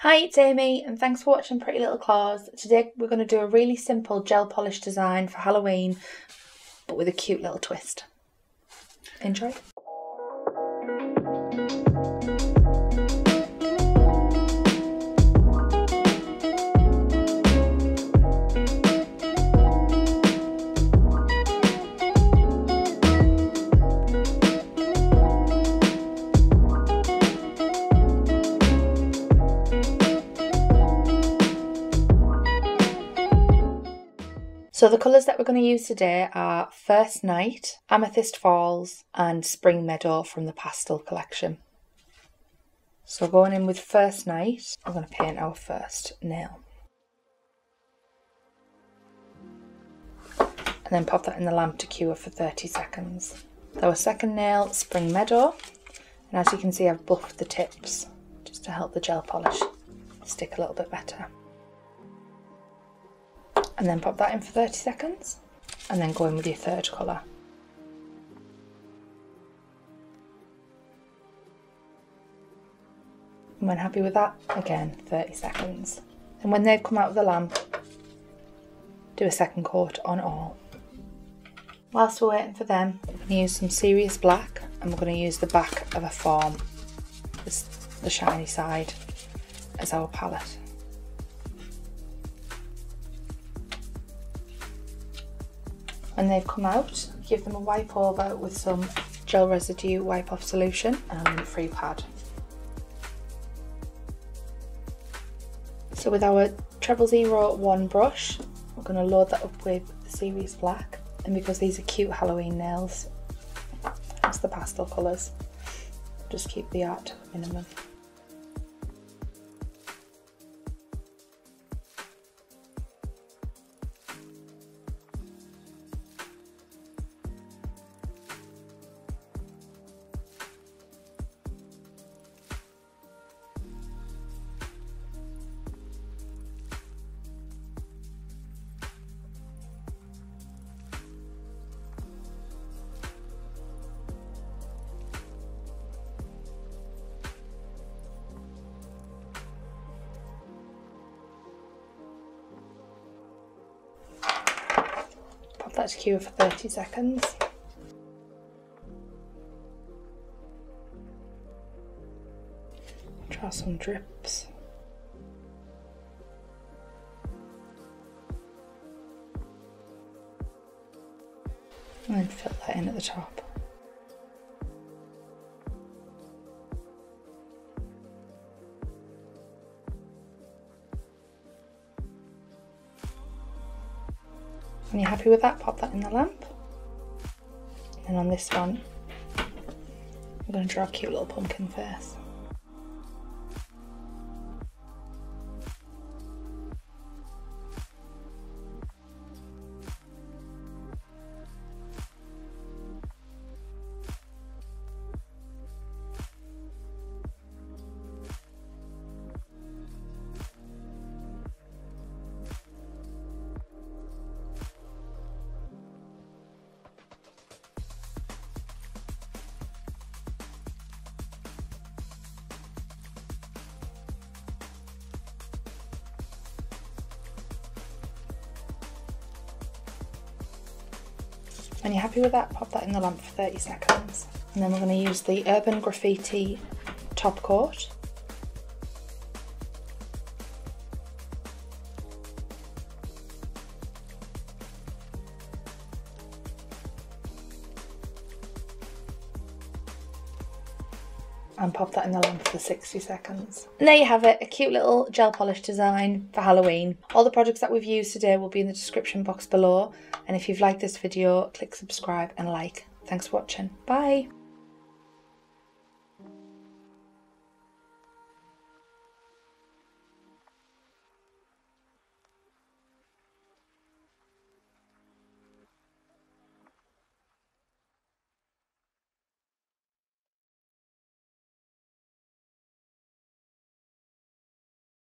Hi, it's Amy and thanks for watching Pretty Little Claws. Today we're going to do a really simple gel polish design for Halloween, but with a cute little twist. Enjoy. So the colours that we're going to use today are First Night, Amethyst Falls and Spring Meadow from the Pastel collection. So going in with First Night, I'm going to paint our first nail. And then pop that in the lamp to cure for 30 seconds. Our second nail, Spring Meadow. And as you can see, I've buffed the tips just to help the gel polish stick a little bit better. And then pop that in for 30 seconds and then go in with your third colour. And when happy with that, again 30 seconds. And when they've come out of the lamp, do a second coat on all. Whilst we're waiting for them, we're going to use some Serious Black and we're going to use the back of a form, the shiny side, as our palette. When they've come out, give them a wipe over with some gel residue wipe off solution and a lint-free pad. So with our 001 brush, we're going to load that up with the Serious Black, and because these are cute Halloween nails, that's the pastel colours, just keep the art to a minimum. Pop that to cure for 30 seconds. Draw some drips. And then fill that in at the top. When you're happy with that, pop that in the lamp. And on this one, I'm going to draw a cute little pumpkin face. When you're happy with that, pop that in the lamp for 30 seconds. And then we're going to use the Urban Graffiti top coat. And pop that in the lamp for 60 seconds. And there you have it, a cute little gel polish design for Halloween. All the products that we've used today will be in the description box below. And if you've liked this video, click subscribe and like. Thanks for watching. Bye.